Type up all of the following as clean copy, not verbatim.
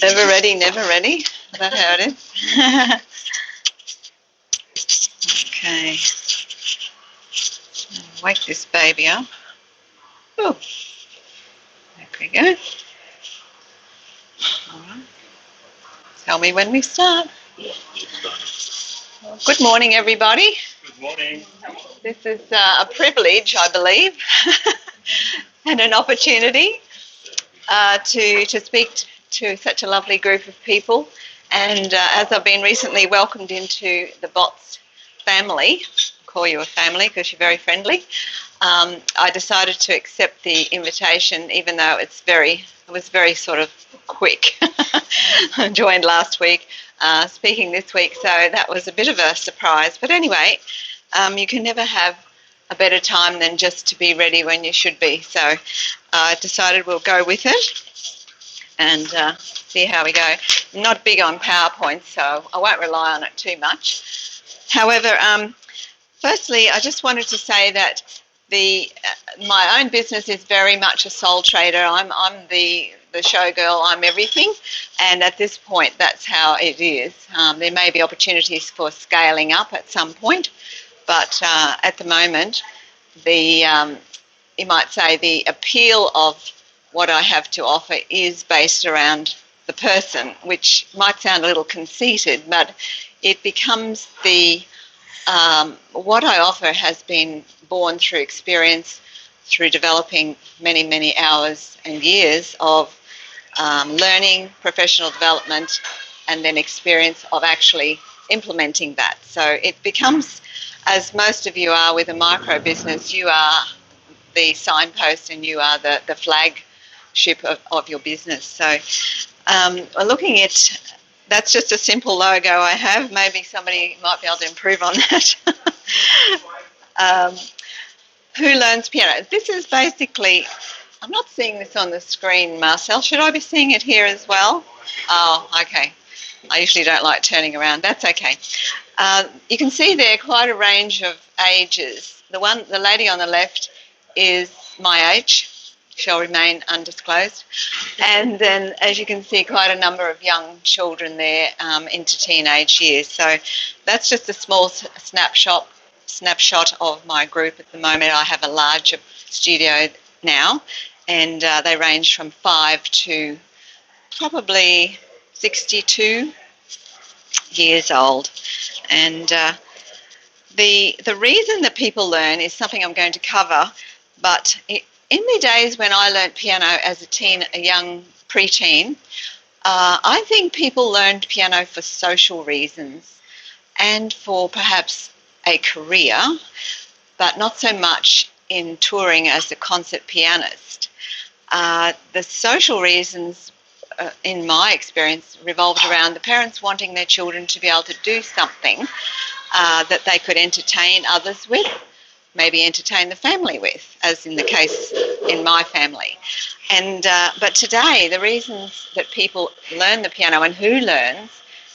Ever ready, never ready. Is that how it is? Okay. Wake this baby up. Oh, there we go. All right. Tell me when we start. Good morning, everybody. Good morning. This is a privilege, I believe, and an opportunity to speak to such a lovely group of people. And as I've been recently welcomed into the BOTS family, I'll call you a family because you're very friendly, I decided to accept the invitation, even though it was very sort of quick. I joined last week, speaking this week, so that was a bit of a surprise. But anyway, you can never have a better time than just to be ready when you should be. So I decided we'll go with it and see how we go. I'm not big on PowerPoint, so I won't rely on it too much. However, firstly, I just wanted to say that my own business is very much a sole trader. I'm the showgirl, I'm everything, and at this point that's how it is. There may be opportunities for scaling up at some point, but at the moment you might say the appeal of what I have to offer is based around the person, which might sound a little conceited, but it becomes what I offer has been born through experience, through developing many, many hours and years of learning, professional development, and then experience of actually implementing that. So it becomes, as most of you are with a micro business, you are the signpost and you are the flagship of your business. So looking at, that's just a simple logo I have. Maybe somebody might be able to improve on that. Who learns piano? This is basically, I'm not seeing this on the screen, Marcel. Should I be seeing it here as well? Oh, okay. I usually don't like turning around. That's okay. You can see there quite a range of ages. The lady on the left is my age, shall remain undisclosed. And then, as you can see, quite a number of young children there into teenage years. So that's just a small snapshot of my group at the moment. I have a larger studio now, and they range from 5 to probably 62 years old. And the reason that people learn is something I'm going to cover, but in the days when I learnt piano as a young preteen, I think people learned piano for social reasons and for perhaps a career, but not so much in touring as a concert pianist. The social reasons, in my experience, revolved around the parents wanting their children to be able to do something that they could entertain others with, maybe entertain the family with, as in the case in my family. And but today, the reasons that people learn the piano and who learns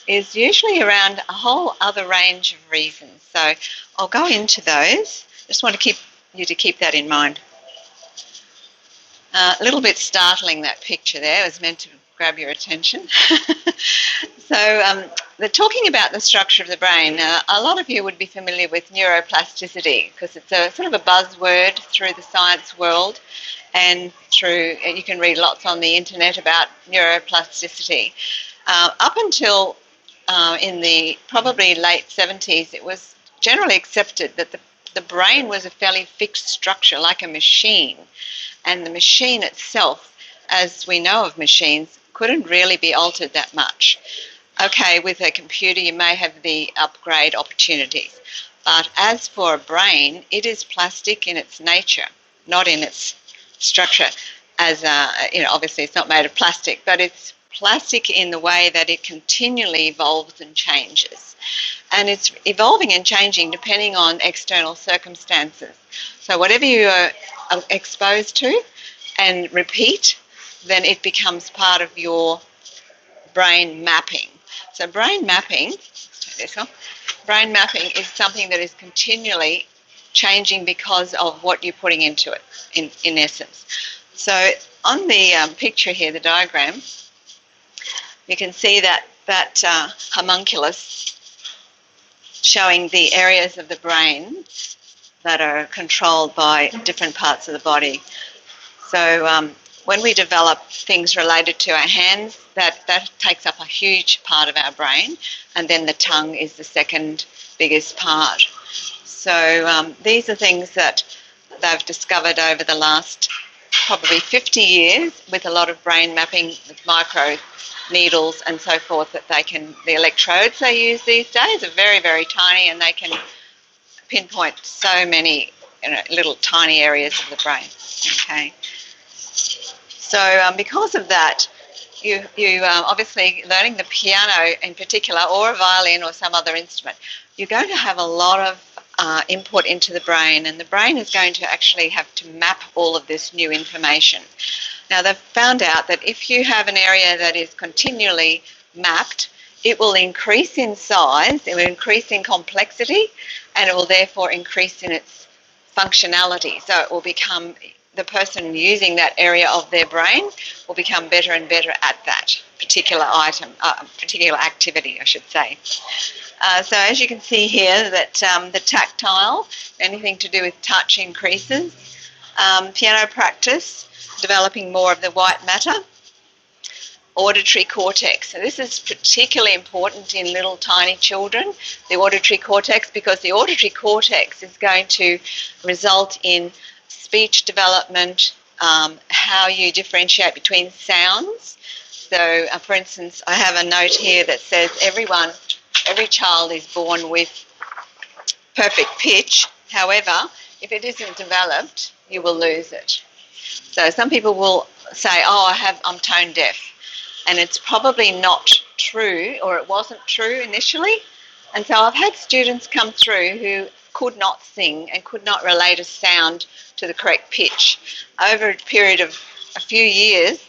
is usually around a whole other range of reasons. So I'll go into those. Just want to keep that in mind. A little bit startling, that picture there. It was meant to grab your attention. So they're talking about the structure of the brain. A lot of you would be familiar with neuroplasticity because it's a sort of a buzzword through the science world, and you can read lots on the internet about neuroplasticity. Up until in the probably late 70s, it was generally accepted that the brain was a fairly fixed structure, like a machine, and the machine itself, as we know of machines, couldn't really be altered that much. Okay, with a computer you may have the upgrade opportunities, but as for a brain, it is plastic in its nature, not in its structure. As obviously it's not made of plastic, but it's plastic in the way that it continually evolves and changes. And it's evolving and changing depending on external circumstances. So whatever you are exposed to and repeat, then it becomes part of your brain mapping. So brain mapping is something that is continually changing because of what you're putting into it, in essence. So on the picture here, the diagram, you can see that homunculus showing the areas of the brain that are controlled by different parts of the body. So when we develop things related to our hands, that takes up a huge part of our brain, and then the tongue is the second biggest part. So these are things that they've discovered over the last probably 50 years with a lot of brain mapping with micro needles and so forth that the electrodes they use these days are very, very tiny, and they can pinpoint so many little tiny areas of the brain. Okay. So because of that, you obviously learning the piano in particular, or a violin or some other instrument, you're going to have a lot of input into the brain, and the brain is going to actually have to map all of this new information. Now, they've found out that if you have an area that is continually mapped, it will increase in size, it will increase in complexity, and it will therefore increase in its functionality. So it will become, the person using that area of their brain will become better and better at that particular item, particular activity, I should say. So as you can see here, that the tactile, anything to do with touch increases. Piano practice, developing more of the white matter. Auditory cortex. So this is particularly important in little tiny children, the auditory cortex, because the auditory cortex is going to result in speech development, how you differentiate between sounds. So, for instance, I have a note here that says every child is born with perfect pitch. However, if it isn't developed, you will lose it. So some people will say, I'm tone deaf. And it's probably not true, or it wasn't true initially. And so I've had students come through who could not sing and could not relate a sound to the correct pitch. Over a period of a few years,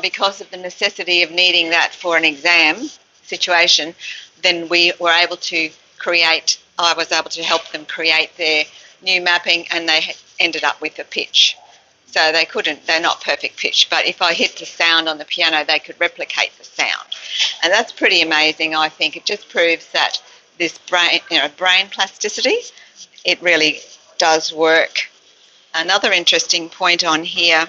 because of the necessity of needing that for an exam situation, then I was able to help them create their new mapping, and they ended up with a pitch. So they're not perfect pitch, but if I hit the sound on the piano, they could replicate the sound. And that's pretty amazing, I think. It just proves that this brain plasticity, it really does work. Another interesting point on here,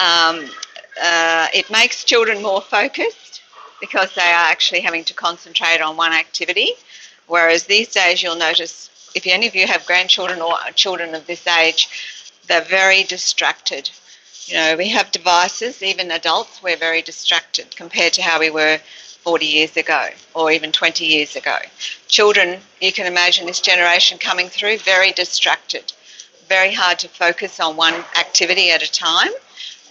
it makes children more focused because they are actually having to concentrate on one activity, whereas these days you'll notice, if any of you have grandchildren or children of this age, they're very distracted. We have devices, even adults, we're very distracted compared to how we were 40 years ago or even 20 years ago. Children, you can imagine this generation coming through, very distracted, very hard to focus on one activity at a time,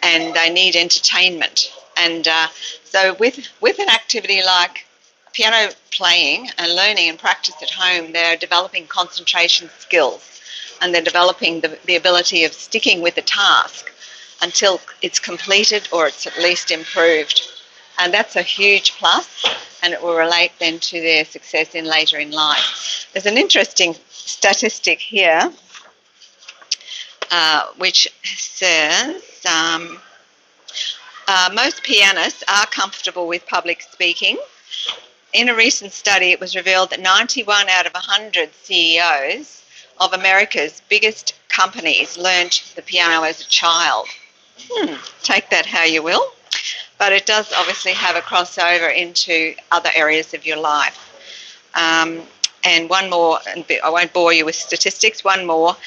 and they need entertainment. And so with an activity like piano playing and learning and practice at home, they're developing concentration skills. And they're developing the ability of sticking with the task until it's completed or it's at least improved. And that's a huge plus, and it will relate then to their success later in life. There's an interesting statistic here which says most pianists are comfortable with public speaking. In a recent study, it was revealed that 91 out of 100 CEOs of America's biggest companies learnt the piano as a child. Take that how you will. But it does obviously have a crossover into other areas of your life. And one more, I won't bore you with statistics, one more.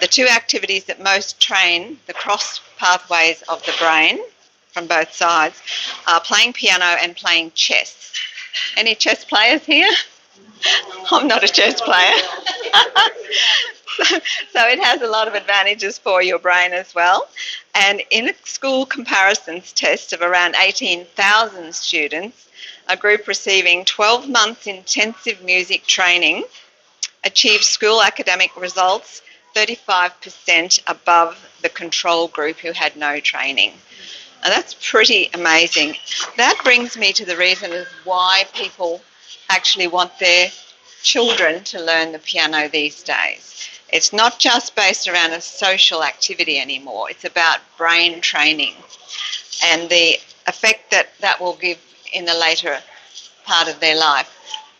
The two activities that most train the cross pathways of the brain from both sides are playing piano and playing chess. Any chess players here? I'm not a chess player. So it has a lot of advantages for your brain as well. And in a school comparisons test of around 18,000 students, a group receiving 12 months intensive music training achieved school academic results 35% above the control group who had no training. And that's pretty amazing. That brings me to the reason of why people actually want their children to learn the piano these days. It's not just based around a social activity anymore. It's about brain training. And the effect that will give in the later part of their life.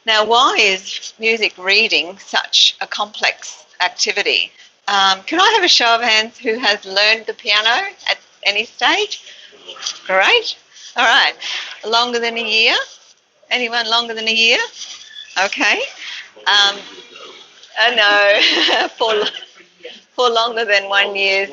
Now, why is music reading such a complex activity? Can I have a show of hands who has learned the piano at any stage? Great. All right. Longer than a year? Anyone longer than a year? Okay. No, for longer than 1 year.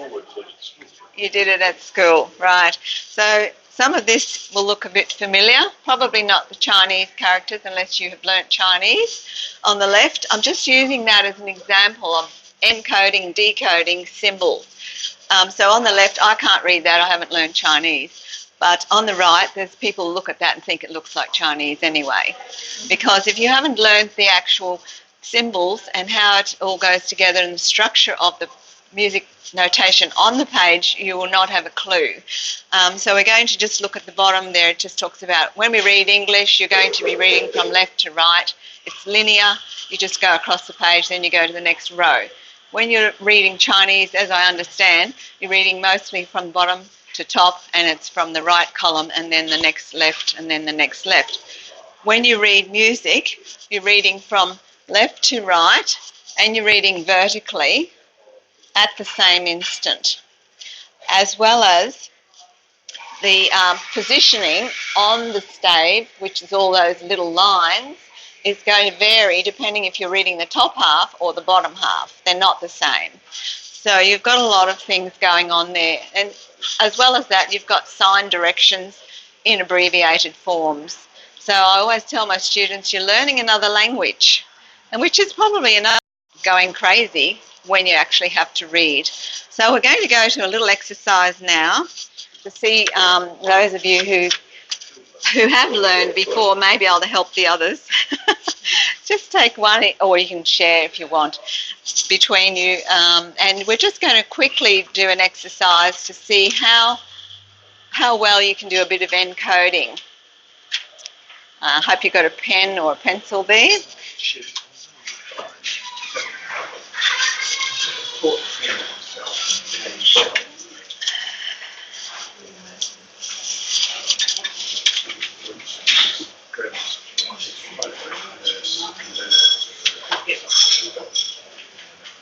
You did it at school, right. So some of this will look a bit familiar, probably not the Chinese characters unless you have learnt Chinese. On the left, I'm just using that as an example of encoding, decoding symbols. So on the left, I can't read that, I haven't learned Chinese. But on the right, there's people who look at that and think it looks like Chinese anyway. Because if you haven't learned the actual symbols and how it all goes together and the structure of the music notation on the page, you will not have a clue. So we're going to just look at the bottom there. It just talks about when we read English, you're going to be reading from left to right. It's linear. You just go across the page, then you go to the next row. When you're reading Chinese, as I understand, you're reading mostly from bottom to top, and it's from the right column and then the next left and then the next left. When you read music, you're reading from left to right and you're reading vertically at the same instant, as well as the positioning on the stave, which is all those little lines, is going to vary depending if you're reading the top half or the bottom half. They're not the same. So you've got a lot of things going on there. And as well as that, you've got sign directions in abbreviated forms. So I always tell my students, you're learning another language, and which is probably another going crazy when you actually have to read. So we're going to go to a little exercise now to see those of you who have learned before, maybe I'll help the others. Just take one, or you can share if you want, between you. And we're just going to quickly do an exercise to see how well you can do a bit of encoding. I hope you've got a pen or a pencil there.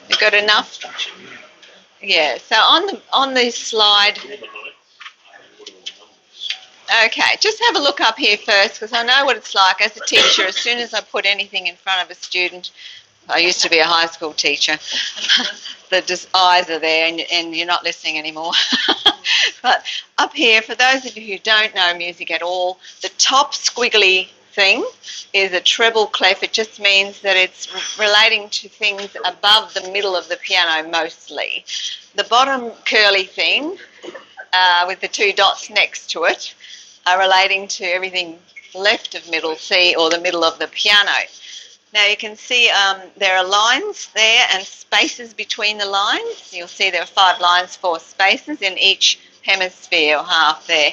You've got enough? Yeah, so on the slide. Okay, just have a look up here first, because I know what it's like as a teacher. As soon as I put anything in front of a student, I used to be a high school teacher, the eyes are there and you're not listening anymore. But up here, for those of you who don't know music at all, the top squiggly thing is a treble clef. It just means that it's relating to things above the middle of the piano mostly. The bottom curly thing with the two dots next to it are relating to everything left of middle C, or the middle of the piano. Now you can see there are lines there and spaces between the lines. You'll see there are 5 lines, 4 spaces in each hemisphere or half there.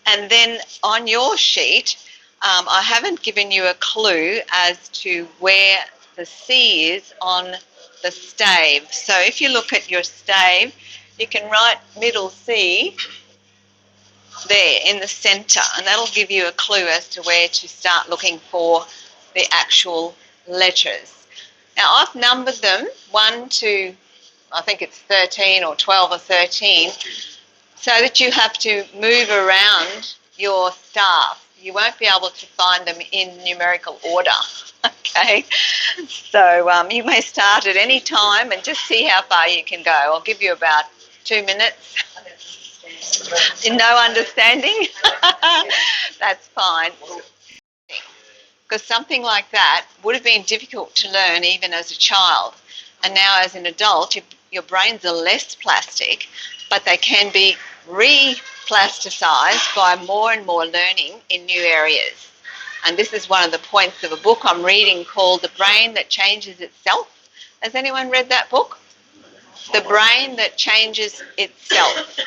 And then on your sheet, I haven't given you a clue as to where the C is on the stave. So if you look at your stave, you can write middle C there in the centre, and that'll give you a clue as to where to start looking for the actual letters. Now I've numbered them 1 to, I think it's 13 or 12 or 13, so that you have to move around your staff. You won't be able to find them in numerical order, okay? So you may start at any time and just see how far you can go. I'll give you about 2 minutes. No understanding? That's fine. Because something like that would have been difficult to learn even as a child. And now as an adult, your brains are less plastic, but they can be replasticized by more and more learning in new areas. And this is one of the points of a book I'm reading called The Brain That Changes Itself. Has anyone read that book? The Brain That Changes Itself.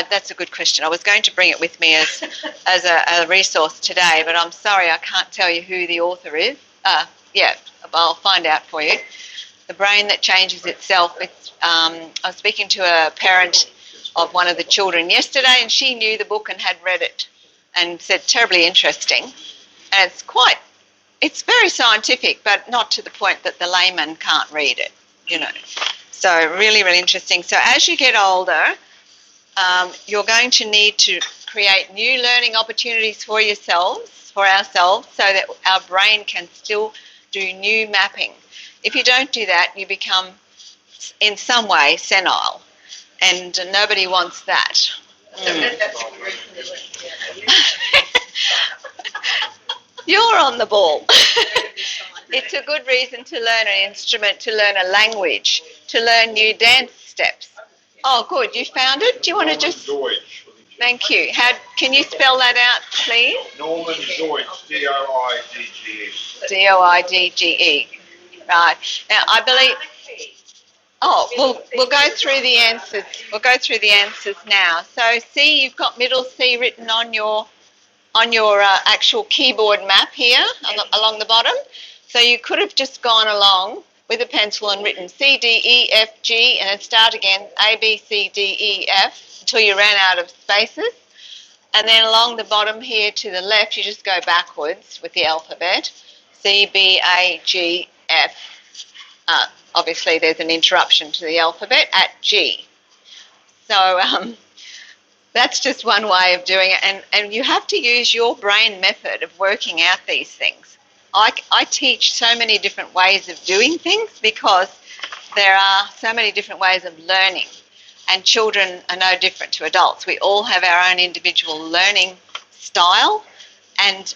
That's a good question. I was going to bring it with me as a resource today, but I'm sorry I can't tell you who the author is. Yeah, I'll find out for you. The Brain That Changes Itself. I was speaking to a parent of one of the children yesterday, and she knew the book and had read it and said terribly interesting. And it's very scientific, but not to the point that the layman can't read it, So really, really interesting. So as you get older, you're going to need to create new learning opportunities for ourselves, so that our brain can still do new mapping. If you don't do that, you become, in some way, senile, and nobody wants that. You're on the ball. It's a good reason to learn an instrument, to learn a language, to learn new dance steps. Oh, good. You found it? Do you want to just... Thank you. Can you spell that out, please? Norman Deutsch, D-O-I-D-G-E. D-O-I-D-G-E. Right. Now, I believe... Oh, we'll go through the answers. We'll go through the answers now. So, C, you've got middle C written on your actual keyboard map here along the bottom. So you could have just gone along with a pencil and written C, D, E, F, G, and then start again, A, B, C, D, E, F, until you ran out of spaces. And then along the bottom here to the left, you just go backwards with the alphabet, C, B, A, G, F. Obviously, there's an interruption to the alphabet at G. So that's just one way of doing it. And you have to use your brain method of working out these things. I teach so many different ways of doing things because there are so many different ways of learning. And children are no different to adults. We all have our own individual learning style. And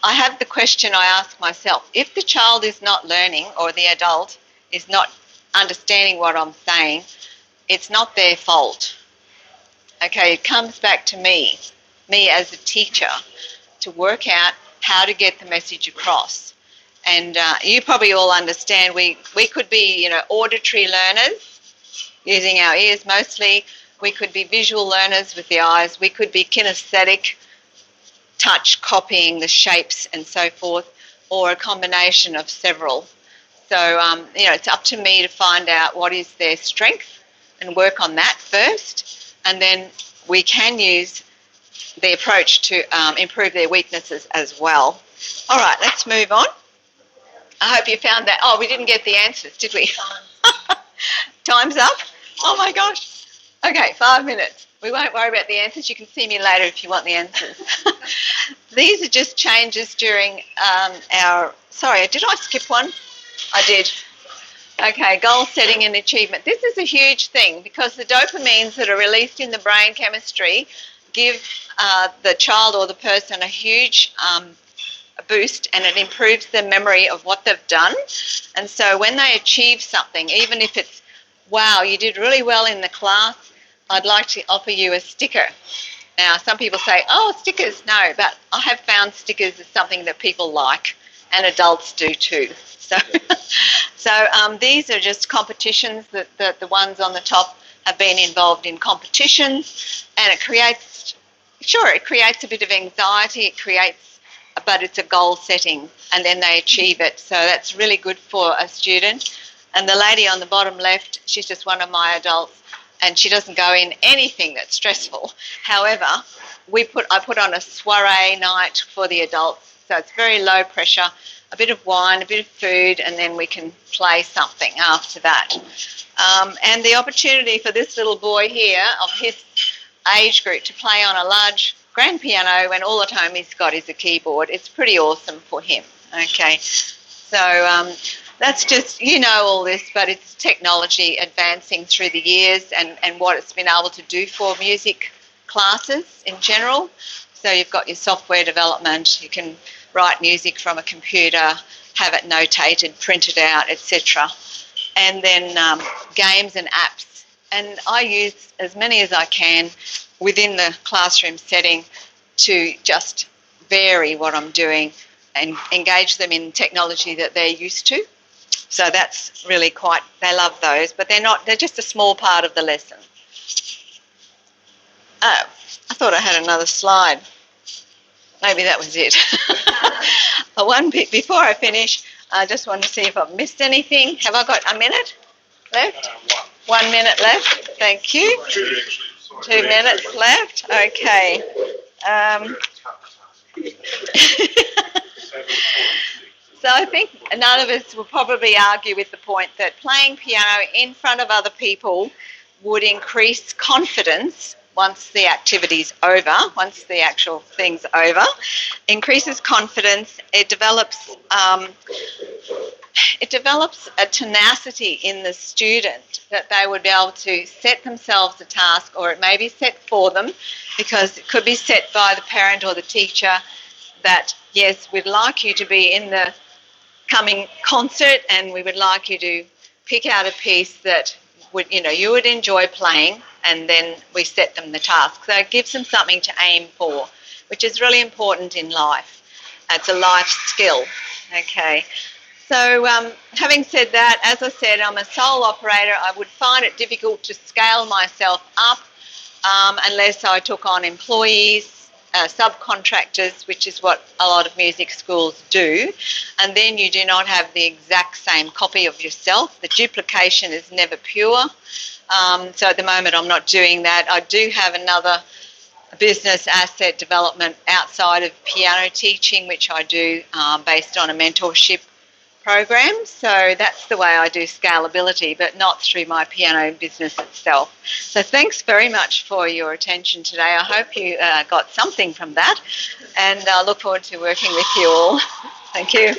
I have the question I ask myself, if the child is not learning or the adult is not understanding what I'm saying, it's not their fault. Okay, it comes back to me as a teacher, to work out how to get the message across. And you probably all understand we could be, auditory learners using our ears mostly. We could be visual learners with the eyes. We could be kinesthetic, touch, copying the shapes and so forth, or a combination of several. So, it's up to me to find out what is their strength and work on that first, and then we can use the approach to improve their weaknesses as well. All right, let's move on. I hope you found that. Oh, we didn't get the answers, did we? Time's up? Oh, my gosh. Okay, 5 minutes. We won't worry about the answers. You can see me later if you want the answers. These are just changes during Sorry, did I skip one? I did. Okay, goal setting and achievement. This is a huge thing because the dopamines that are released in the brain chemistry give the child or the person a huge boost, and it improves their memory of what they've done. And so when they achieve something, even if it's, wow, you did really well in the class, I'd like to offer you a sticker. Now, some people say, oh, stickers. No, but I have found stickers is something that people like, and adults do too. So these are just competitions that the ones on the top have been involved in competitions, and it creates a bit of anxiety, but it's a goal setting, and then they achieve it. So that's really good for a student. And the lady on the bottom left, she's just one of my adults, and she doesn't go in anything that's stressful. However, I put on a soiree night for the adults, so it's very low pressure. A bit of wine, a bit of food, and then we can play something after that. And the opportunity for this little boy here of his age group to play on a large grand piano when all at home he's got is a keyboard, it's pretty awesome for him. Okay, so that's just, all this, but it's technology advancing through the years and what it's been able to do for music classes in general. So you've got your software development, you can write music from a computer, have it notated, printed out, etc. And then games and apps. And I use as many as I can within the classroom setting to just vary what I'm doing and engage them in technology that they're used to. So that's really they love those, but they're just a small part of the lesson. Oh, I thought I had another slide. Maybe that was it. One bit before I finish, I just want to see if I've missed anything. Have I got a minute left? 1 minute left. Thank you. 2 minutes left. Okay. So I think none of us will probably argue with the point that playing piano in front of other people would increase confidence once the activity's over, once the actual thing's over. Increases confidence. It develops a tenacity in the student that they would be able to set themselves a task, or it may be set for them, because it could be set by the parent or the teacher that, yes, we'd like you to be in the coming concert and we would like you to pick out a piece that you would enjoy playing, and then we set them the task. So it gives them something to aim for, which is really important in life. It's a life skill. Okay. So having said that, as I said, I'm a sole operator. I would find it difficult to scale myself up unless I took on employees, subcontractors, which is what a lot of music schools do, and then you do not have the exact same copy of yourself. The duplication is never pure. So at the moment I'm not doing that. I do have another business asset development outside of piano teaching, which I do based on a mentorship program. So that's the way I do scalability, but not through my piano business itself. So thanks very much for your attention today. I hope you got something from that, and I look forward to working with you all. Thank you.